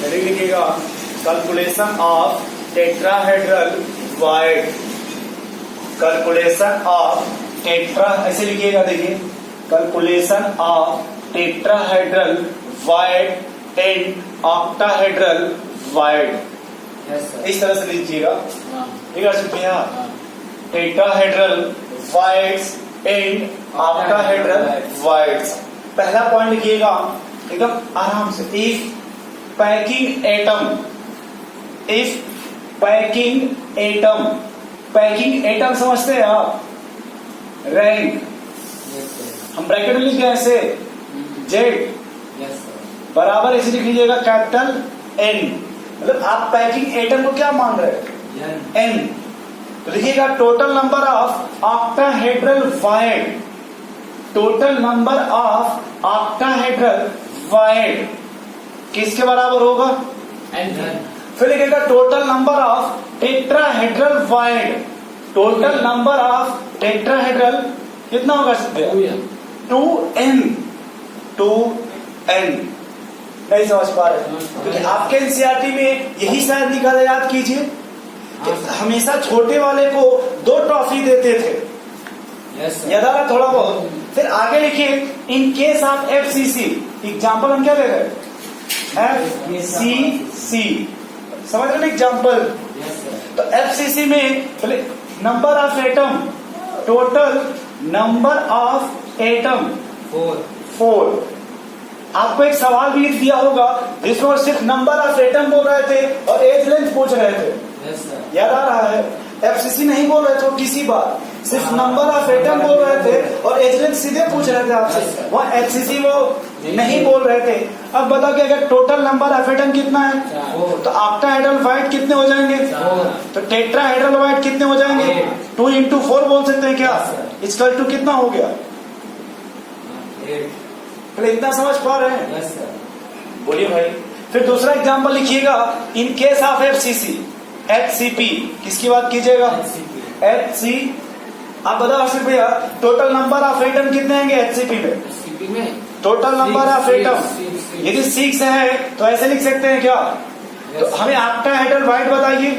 लिखिएगा calculation of tetrahedral void, calculation of tetra, ऐसे लिखिएगा, देखिए calculation of tetrahedral void and octahedral wide, इस तरह से लिखिएगा। ठीक है भैया, tetrahedral wides and octahedral wides. पहला पॉइंट लिखिएगा एकदम आराम से, if packing atom, if packing atom, packing atom समझते हैं आप, रैंक हम ब्रैकेट में लिख गए ऐसे, जेड बराबर ऐसे लिख लीजिएगा कैपिटल एन, मतलब आप पैकिंग एटम को क्या मान रहे हैं, एन। तो लिखिएगा total number of octahedral wide, total number of octahedral wide किसके बराबर होगा, फिर लिखिएगा total number of tetrahedral void, total number of tetrahedral कितना होगा, 2n, 2n। नहीं समझ पा रहे क्योंकि आपके एनसीईआरटी में यही शायद लिखा था, याद कीजिए कि हमेशा छोटे वाले को 2 ट्रॉफी देते थे, याद आ रहा थोड़ा बहुत। फिर आगे लिखिए in case of FCC, example हम क्या ले रहे हैं, FCC, समझ रहे एग्जाम्पल। तो FCC में number of atom, total number of atom 4। आपको एक सवाल भी दिया होगा जिसमें वो सिर्फ नंबर ऑफ एटम बोल रहे थे और एज लेंथ पूछ रहे थे, याद आ रहा है। FCC नहीं बोल रहे थे वो किसी बात, सिर्फ नंबर ऑफ एटम बोल रहे थे और एज लेंथ सीधे पूछ रहे थे आपसे, वहाँ FCC वो नहीं बोल रहे थे। अब बताओ कि अगर टोटल नंबर ऑफ एटम कितना है, तो ऑक्टाहेड्रल वाइड कितने हो जाएंगे, तो टेट्राहेड्रल वाइड कितने हो जाएंगे, 2 into 4 बोल सकते हैं क्या, इक्वल टू कितना हो गया, पहले इतना समझ पा रहे हैं, बोलिए भाई। फिर दूसरा एग्जांपल लिखिएगा in case of FCC, HCP, किसकी बात कीजिएगा, HC। आप बताओ हर्षित भैया टोटल नंबर ऑफ एटम कितने आएंगे HCP में, टोटल नंबर ऑफ एटम यदि 6 है तो ऐसे लिख सकते हैं क्या, तो हमें ऑक्टाहेड्रल वाइड बताइए,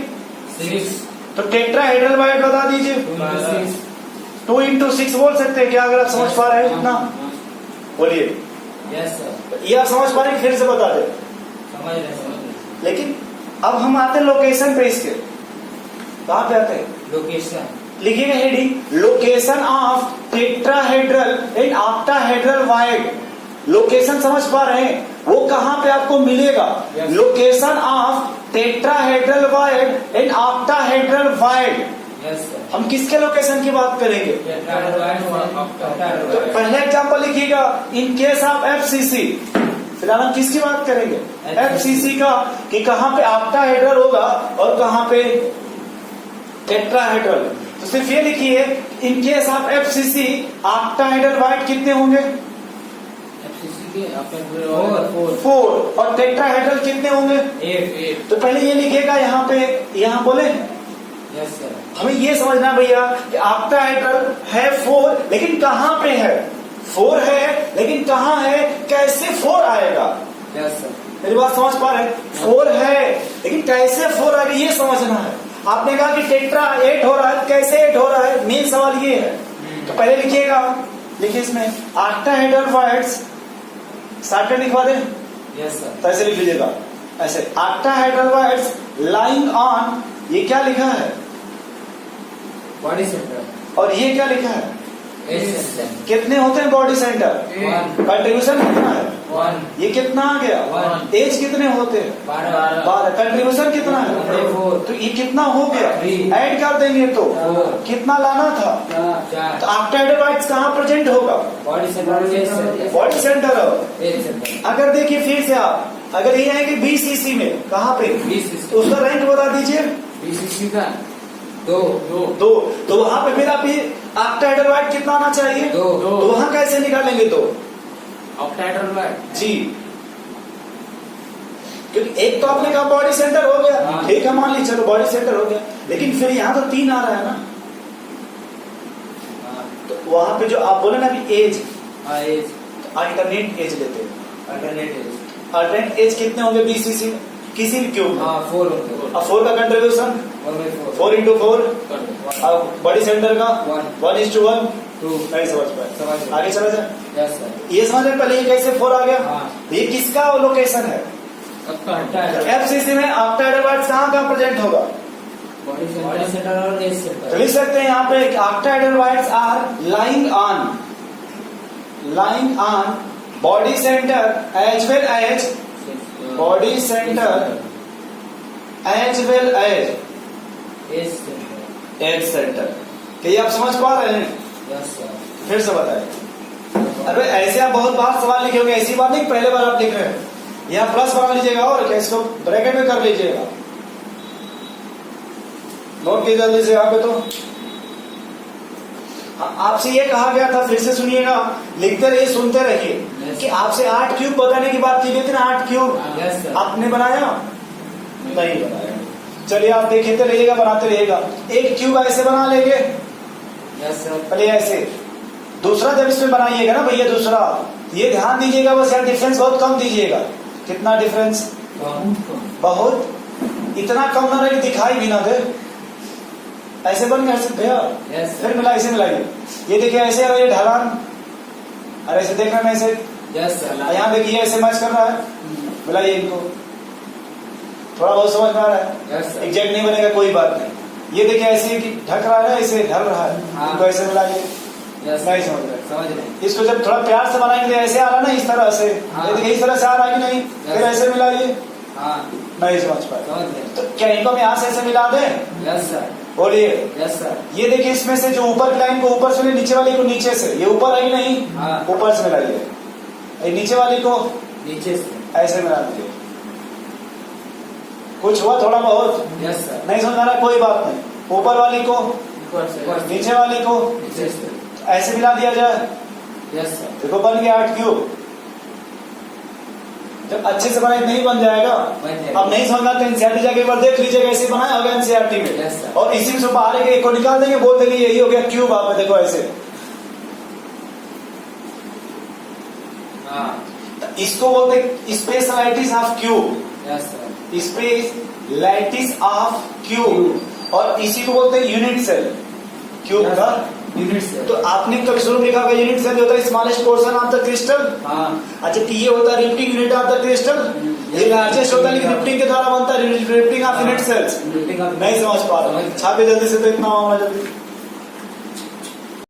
6, तो टेट्राहेड्रल वाइड बता दीजिए, 2 into 6 बोल सकते हैं क्या, अगर आप समझ पा रहे हैं इतना बोलिए। ये आप समझ पा रहे हैं, फिर से बता दे, समझ रहे। लेकिन अब हम आते हैं लोकेशन पे, इसके कहाँ पे आते हैं, लोकेशन लिखिएगा heading, location of tetrahedral and octahedral wide. Location समझ पा रहे हैं, वो कहाँ पे आपको मिलेगा, location of tetrahedral void and octahedral wide. हम किसके लोकेशन की बात करेंगे, तो पहला एग्जांपल लिखिएगा इन केस ऑफ FCC, फिलहाल हम किसकी बात करेंगे, FCC का, कि कहाँ पे ऑक्टाहेड्रल होगा और कहाँ पे टेट्राहेड्रल। तो सिर्फ ये लिखिए in case of FCC octahedral wide कितने होंगे, 4, और टेट्राहेड्रल कितने होंगे, 8। तो पहले ये लिखिएगा यहाँ पे, यहाँ बोले हमें ये समझना भैया कि ऑक्टाहेड्रल है 4, लेकिन कहाँ पे है, 4 है लेकिन कहाँ है, कैसे 4 आएगा, मेरी बात समझ पा रहे हैं, 4 है लेकिन कैसे 4 आएगा ये समझना है। आपने कहा कि टेट्रा 8 हो रहा है, कैसे 8 हो रहा है, मेन सवाल ये है। तो पहले लिखिएगा, देखिए इसमें ऑक्टाहेड्रल वाइड्स शॉर्टकट लिखवा दें, तो ऐसे लिख लीजिएगा, ऐसे ऑक्टाहेड्रल वाइड्स लाइंग ऑन, ये क्या लिखा है, बॉडी सेंटर, और ये क्या लिखा है, कितने होते हैं बॉडी सेंटर, कंट्रीब्यूशन कितना है, 1, ये कितना आ गया, 1, एज कितने होते हैं, 12, कंट्रीब्यूशन कितना है, 4, तो ये कितना हो गया, ऐड कर देंगे तो 4, कितना लाना था, 4। तो ऑक्टाहेड्रल वाइड्स कहाँ प्रेजेंट होगा, बॉडी सेंटर, बॉडी सेंटर। अगर देखिए फिर से आप, अगर ये आएंगे BCC में, कहाँ पे, तो उसका रैंक बता दीजिए, BCC का 2, तो वहां पे फिर आप ऑक्टाहेड्रल वाइड कितना आना चाहिए, 2, तो वहां कैसे निकालेंगे, 2 ऑक्टाहेड्रल वाइड जी, क्योंकि एक तो आपने कहा बॉडी सेंटर हो गया, ठीक है मान लीजिए चलो बॉडी सेंटर हो गया, लेकिन फिर यहाँ तो 3 आ रहा है ना, तो वहां पे जो आप बोले ना कि एज, तो अल्टरनेट एज लेते हैं, अल्टरनेट एज कितने होंगे BCC में, किसी भी क्यूब में। हाँ 4 होंगे। अब 4 का कंट्रीब्यूशन 1/4 4 into 4। अब बॉडी सेंटर का 1:1। 2 नहीं समझ पाए, समझ आगे चला जाए। Yes sir. ये समझ में पहले ये कैसे 4 आ गया। हाँ। ये किसका लोकेशन है? ऑक्टाहेड्रल एफसीसी में ऑक्टाहेड्रल कहाँ कहाँ प्रेजेंट होगा? बॉडी सेंटर और एज तो सेंटर। लिख सकते हैं यहाँ पे octahedral are lying on body centre as well as body centre as well as edge centre. Edge centre. क्या ये आप समझ पा रहे हैं? Yes sir. फिर से बताएं। अरे ऐसे आप बहुत बार सवाल लिखे होंगे, ऐसी बात नहीं पहले बार आप लिख रहे हैं। यहाँ प्लस बना लीजिएगा और क्या इसको ब्रैकेट में कर लीजिएगा। नोट कीजिए जल्दी से यहाँ पे। तो आपसे ये कहा गया था, फिर से सुनिएगा, लिखते रहिए सुनते रहिए कि आपसे 8 क्यूब बताने की बात की गई थी ना। 8 क्यूब यस सर। आपने बनाया नहीं बनाया? चलिए आप देखते रहिएगा, बनाते रहिएगा। एक क्यूब ऐसे बना लेंगे, यस सर। पहले ऐसे। दूसरा जब इसमें बनाइएगा ना भैया, दूसरा ये ध्यान दीजिएगा, बस यार डिफरेंस बहुत कम दीजिएगा। कितना डिफरेंस? बहुत। इतना कम ना रहे दिखाई भी ना दे। ऐसे बन गया भैया। Yes sir. फिर मिला, ऐसे मिलाइए। ये देखिए ऐसे है ये ढलान, और ऐसे देख रहे हैं ऐसे। Yes sir. यहाँ देखिए ऐसे मैच कर रहा है, मिलाइए इनको। थोड़ा बहुत समझ में आ रहा है? Yes sir. एग्जैक्ट नहीं बनेगा कोई बात नहीं। ये देखिए ऐसे कि ढक रहा है ना, ऐसे ढल रहा है। हाँ। इनको ऐसे मिलाइए। यस नहीं समझ रहे? समझ रहे। इसको जब थोड़ा प्यार से बनाएंगे ऐसे आ रहा ना, इस तरह से। हाँ। ये देखिए इस तरह से आ रहा है कि नहीं? फिर ऐसे मिलाइए। हाँ नहीं समझ पाए समझ रहे। तो क्या इनको हम यहाँ से ऐसे मिला दें? Yes sir. बोलिए। Yes sir. ये देखिए इसमें से जो ऊपर की लाइन को ऊपर से, नीचे वाली को नीचे से। ये ऊपर आई नहीं? हाँ। ऊपर से मिलाइए। ये नीचे वाली को नीचे से। ऐसे मिला दीजिए। कुछ हुआ थोड़ा बहुत? Yes sir. नहीं समझ आ रहा? कोई बात नहीं। ऊपर वाली को, ऊपर से। नीचे वाली को नीचे से। ऐसे मिला दिया जाए। Yes sir. देखो बन गया 8 क्यूब। जब अच्छे से बनाए नहीं बन जाएगा। बन जाएगा। अब नहीं समझना तो एनसीईआरटी जाके एक बार देख लीजिएगा, ऐसे बनाया होगा एनसीईआरटी में। Yes, sir. और इसी से बाहर एक को निकाल देंगे, बोल देंगे यही हो गया क्यूब। आप में देखो ऐसे। हाँ। इसको बोलते हैं specialities of cube. Yes sir. Specialities of cube. और इसी को बोलते हैं यूनिट सेल क्यूब का। यूनिट से। तो आपने कभी शुरू में लिखा होगा यूनिट सेल होता है smallest portion of the crystal. हाँ। अच्छा कि ये होता है lifting unit of the crystal. ये लार्जेस्ट होता है, लेकिन रिफ्टिंग के द्वारा बनता है। Lifting of unit cells. Lifting of- नहीं समझ पा रहा, छापे जल्दी से तो इतना होगा जल्दी।